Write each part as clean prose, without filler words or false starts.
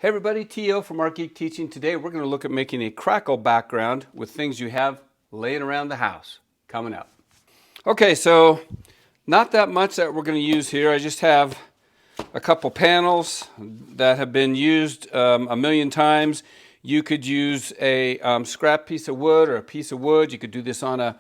Hey everybody, T.O. from Art Geek Teaching. Today we're going to look at making a Crackle background with things you have laying around the house. Coming up. Okay, so not that much that we're going to use here. I just have a couple panels that have been used a million times. You could use a scrap piece of wood or a piece of wood. You could do this on a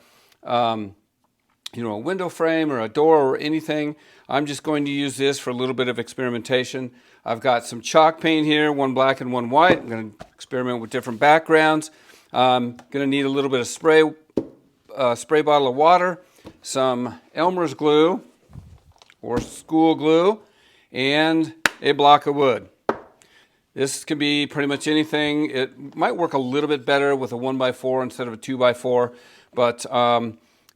a window frame or a door or anything. I'm just going to use this for a little bit of experimentation. I've got some chalk paint here, one black and one white. I'm going to experiment with different backgrounds. I'm going to need a little bit of spray bottle of water, some Elmer's glue or school glue, and a block of wood. This can be pretty much anything. It might work a little bit better with a 1x4 instead of a 2x4, but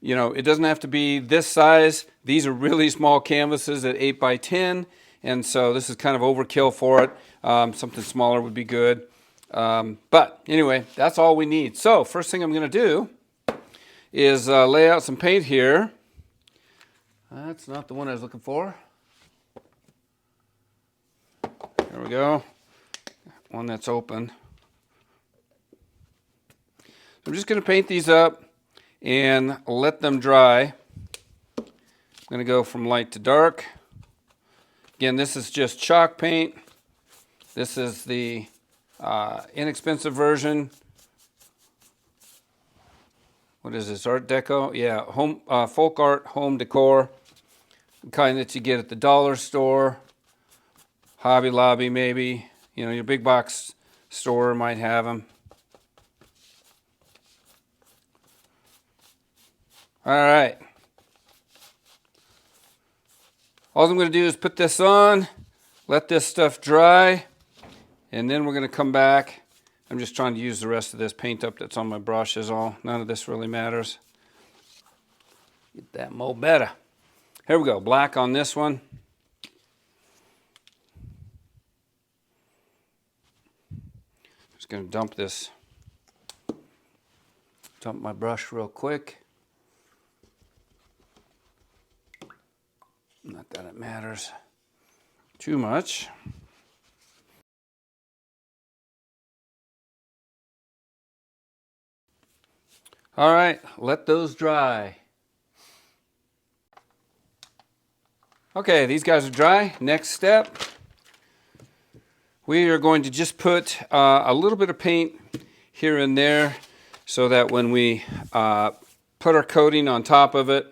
it doesn't have to be this size. These are really small canvases at 8x10, and so this is kind of overkill for it. Something smaller would be good. But anyway, that's all we need. So first thing I'm going to do is lay out some paint here. That's not the one I was looking for. There we go. One that's open. I'm just going to paint these up and let them dry. I'm going to go from light to dark. Again, this is just chalk paint. This is the inexpensive version. What is this, Art Deco? Yeah, home folk art home decor. The kind that you get at the dollar store, Hobby Lobby maybe. Your big box store might have them. All right. All I'm going to do is put this on, let this stuff dry, and then we're going to come back. I'm just trying to use the rest of this paint up that's on my brush is all. None of this really matters. Get that more better. Here we go. Black on this one. Just going to dump my brush real quick. Not that it matters too much. All right, let those dry. Okay, these guys are dry. Next step, we are going to just put a little bit of paint here and there so that when we put our coating on top of it,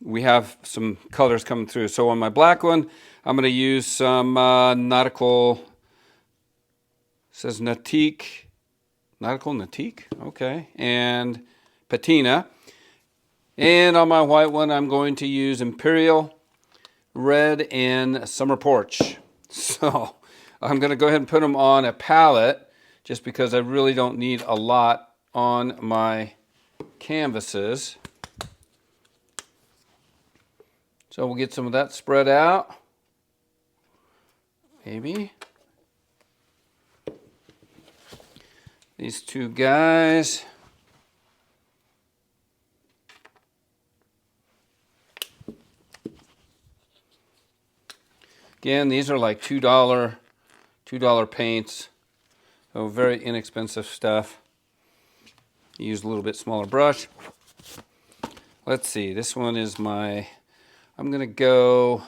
we have some colors coming through. So on my black one, I'm going to use some nautical, it says Nautique, okay, and patina. And on my white one, I'm going to use Imperial Red and Summer Porch. So I'm going to go ahead and put them on a palette just because I really don't need a lot on my canvases. So we'll get some of that spread out. Maybe. These two guys. Again, these are like $2 paints. So very inexpensive stuff. Use a little bit smaller brush. Let's see, this one is I'm going to go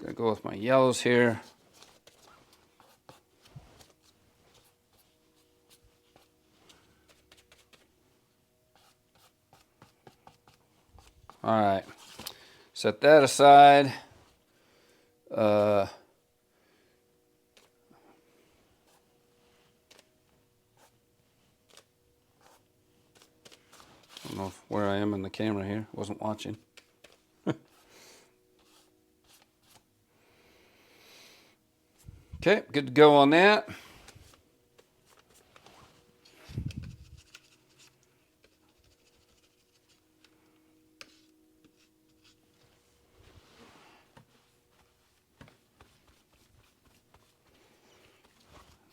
with my yellows here. All right, set that aside. I don't know where I am in the camera here. Wasn't watching. Okay, good to go on that.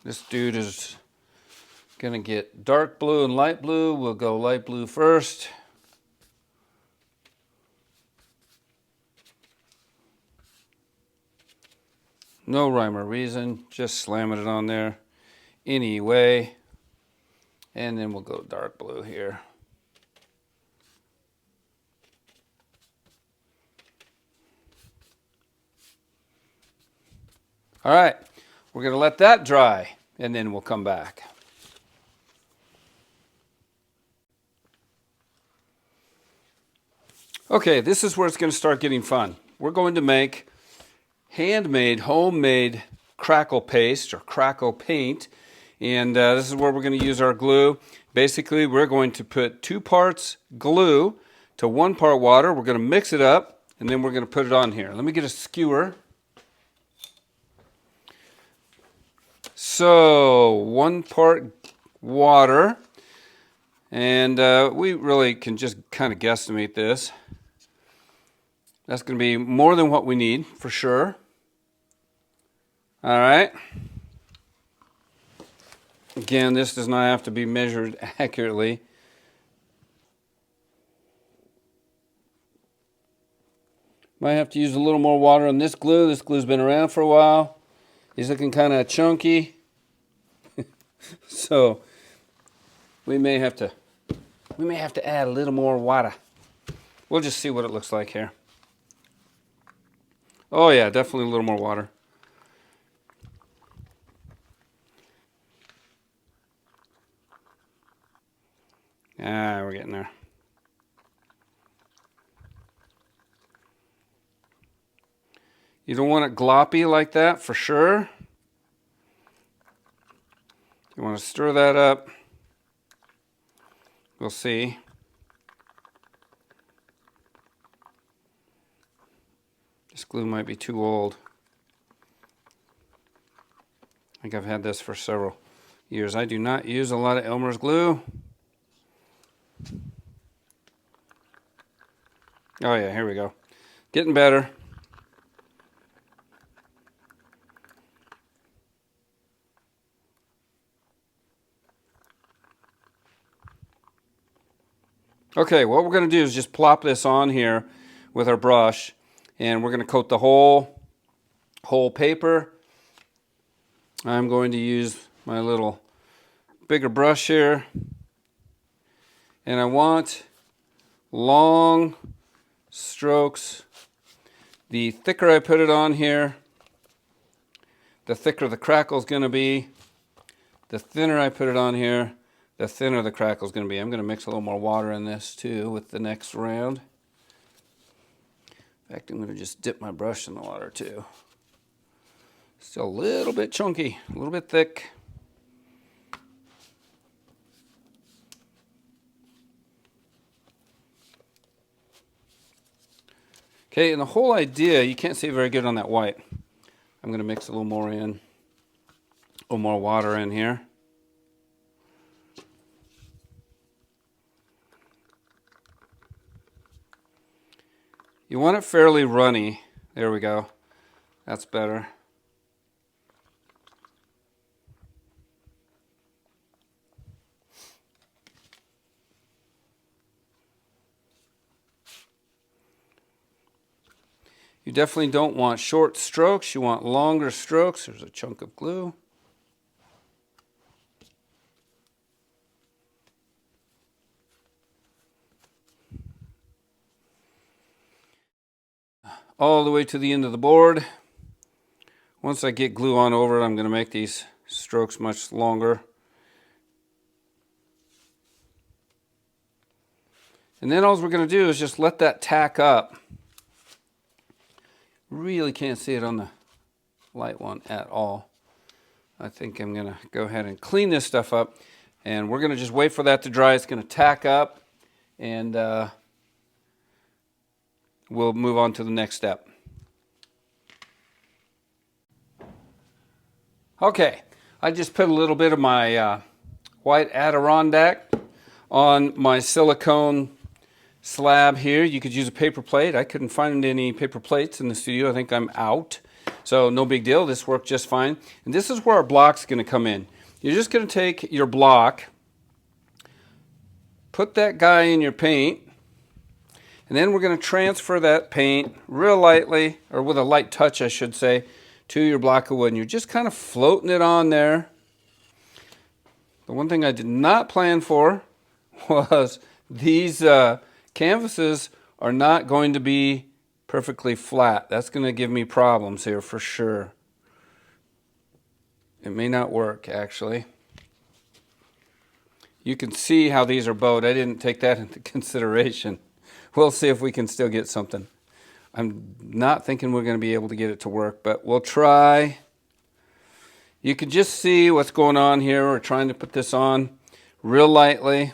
This dude is going to get dark blue and light blue. We'll go light blue first. No rhyme or reason, just slamming it on there anyway. And then we'll go dark blue here. All right, we're going to let that dry, and then we'll come back. Okay, this is where it's going to start getting fun. We're going to make handmade, homemade Crackle paste or Crackle paint, and this is where we're going to use our glue. Basically, we're going to put 2 parts glue to 1 part water. We're going to mix it up, and then we're going to put it on here. Let me get a skewer. So 1 part water, and we really can just kind of guesstimate this. That's going to be more than what we need for sure. All right. Again, this does not have to be measured accurately. Might have to use a little more water on this glue. This glue's been around for a while. He's looking kind of chunky. So we may have to add a little more water. We'll just see what it looks like here. Oh yeah, definitely a little more water. Ah, we're getting there. You don't want it gloppy like that for sure. You want to stir that up. We'll see. This glue might be too old. I think I've had this for several years. I do not use a lot of Elmer's glue. Oh yeah, here we go. Getting better. Okay, what we're going to do is just plop this on here with our brush, and we're going to coat the whole paper. I'm going to use my little bigger brush here, and I want long strokes. The thicker I put it on here, the thicker the crackle is going to be. The thinner I put it on here, the thinner the crackle is going to be. I'm going to mix a little more water in this too with the next round. In fact, I'm going to just dip my brush in the water too. Still a little bit chunky, a little bit thick. Okay, and the whole idea, you can't see very good on that white. I'm going to mix a little more in, a little more water in here. You want it fairly runny. There we go. That's better. You definitely don't want short strokes. You want longer strokes. There's a chunk of glue. All the way to the end of the board. Once I get glue on over it, I'm going to make these strokes much longer. And then all we're going to do is just let that tack up. Really can't see it on the light one at all. I think I'm going to go ahead and clean this stuff up, and we're going to just wait for that to dry. It's going to tack up, and we'll move on to the next step. Okay, I just put a little bit of my white Adirondack on my silicone slab here. You could use a paper plate. I couldn't find any paper plates in the studio. I think I'm out. So no big deal. This worked just fine. And this is where our block's going to come in. You're just going to take your block, put that guy in your paint, and then we're going to transfer that paint real lightly, or with a light touch I should say, to your block of wood, and you're just kind of floating it on there. The one thing I did not plan for was these canvases are not going to be perfectly flat. That's going to give me problems here for sure. It may not work, actually. You can see how these are bowed. I didn't take that into consideration. We'll see if we can still get something. I'm not thinking we're going to be able to get it to work, but we'll try. You can just see what's going on here. We're trying to put this on real lightly.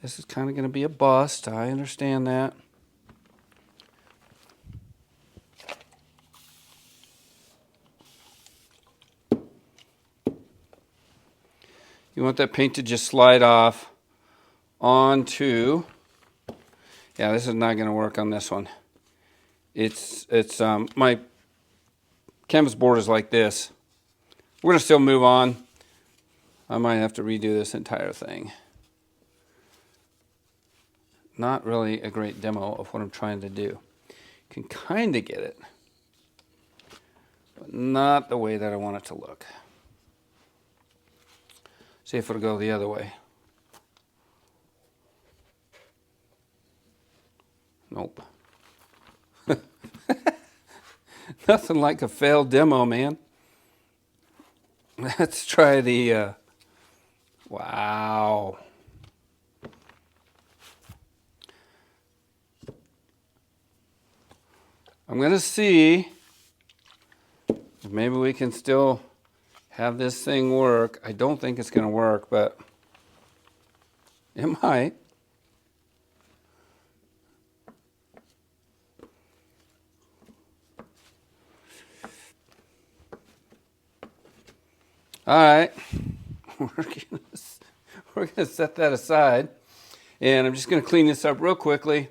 This is kind of going to be a bust. I understand that. You want that paint to just slide off onto. Yeah, this is not going to work on this one. It's my canvas board is like this. We're going to still move on. I might have to redo this entire thing. Not really a great demo of what I'm trying to do. You can kind of get it, but not the way that I want it to look. See if it'll go the other way. Nope. Nothing like a failed demo, man. Let's try the, wow. I'm going to see if maybe we can still have this thing work. I don't think it's going to work, but it might. All right, we're gonna set that aside, and I'm just gonna clean this up real quickly.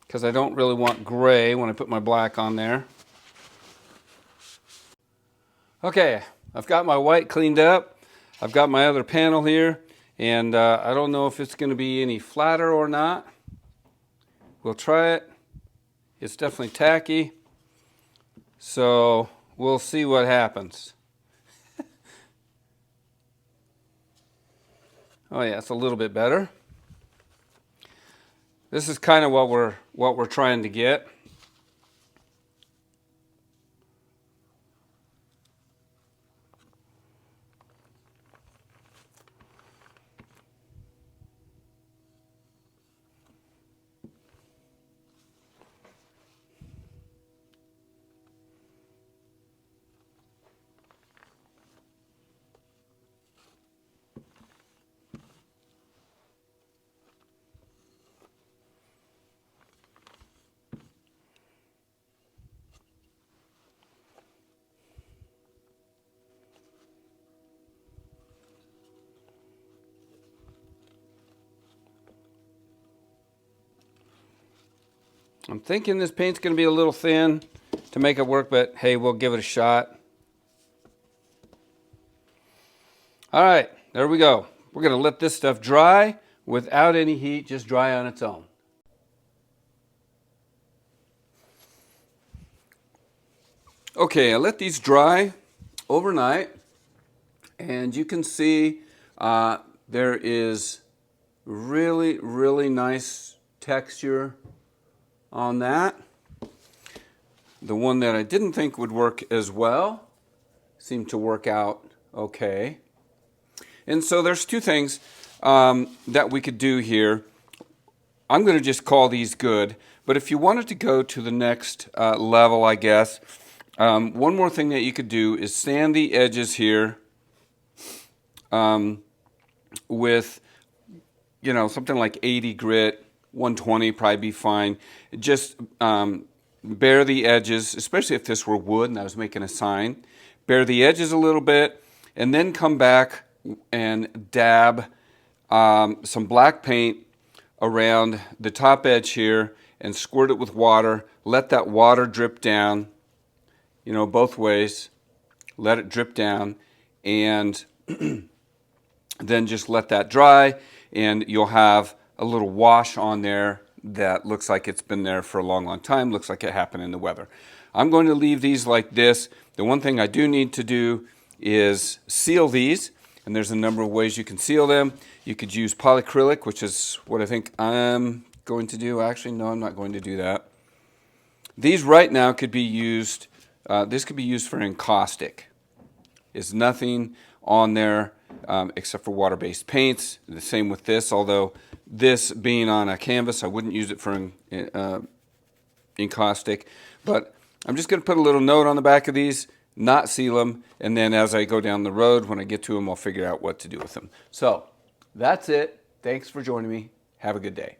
Because I don't really want gray when I put my black on there. Okay, I've got my white cleaned up. I've got my other panel here, and I don't know if it's gonna be any flatter or not. We'll try it. It's definitely tacky. So we'll see what happens. Oh yeah, it's a little bit better. This is kind of what we're trying to get. I'm thinking this paint's going to be a little thin to make it work, but hey, we'll give it a shot. All right, there we go. We're going to let this stuff dry without any heat, just dry on its own. Okay, I let these dry overnight, and you can see there is really, really nice texture on that. The one that I didn't think would work as well seemed to work out okay. And so there's two things that we could do here. I'm going to just call these good, but if you wanted to go to the next level, I guess, one more thing that you could do is sand the edges here with, you know, something like 80 grit, 120 probably be fine. Just bare the edges, especially if this were wood and I was making a sign. Bare the edges a little bit, and then come back and dab some black paint around the top edge here and squirt it with water. Let that water drip down, you know, both ways. Let it drip down, and then just let that dry, and you'll have a little wash on there that looks like it's been there for a long, long time, looks like it happened in the weather. I'm going to leave these like this. The one thing I do need to do is seal these, and there's a number of ways you can seal them. You could use polyacrylic, which is what I think I'm going to do. Actually, no, I'm not going to do that. These right now could be used, this could be used for encaustic. There's nothing on there except for water-based paints. The same with this, although this being on a canvas, I wouldn't use it for encaustic. But I'm just going to put a little note on the back of these, not seal them, and then as I go down the road, when I get to them, I'll figure out what to do with them. So that's it. Thanks for joining me. Have a good day.